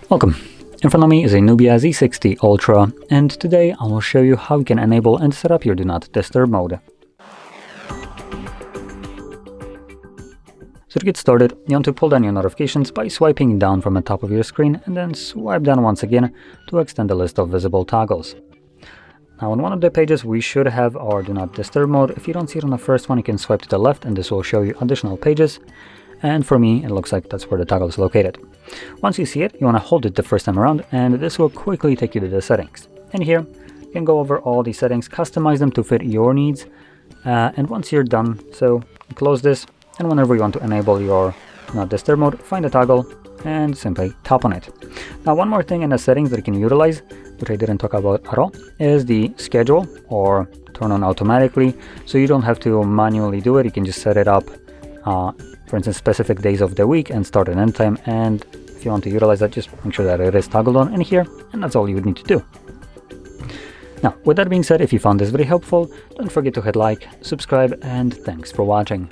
Welcome. In front of me is a NUBIA Z60 Ultra, and today I will show you how you can enable and set up your Do Not Disturb mode. So to get started, you want to pull down your notifications by swiping down from the top of your screen and then swipe down once again to extend the list of visible toggles. Now on one of the pages we should have our Do Not Disturb mode. If you don't see it on the first one, you can swipe to the left and this will show you additional pages. And for me, it looks like that's where the toggle is located. Once you see it, you want to hold it the first time around, and this will quickly take you to the settings. And here, you can go over all these settings, customize them to fit your needs. And once you're done, so close this, and whenever you want to enable your Do Not Disturb mode, find the toggle and simply tap on it. Now, one more thing in the settings that you can utilize, which I didn't talk about at all, is the schedule or turn on automatically. So you don't have to manually do it. You can just set it up. For instance, specific days of the week and start and end time, and if you want to utilize that, just make sure that it is toggled on in here, and that's all you would need to do. Now, with that being said, if you found this very helpful, don't forget to hit like, subscribe, and thanks for watching.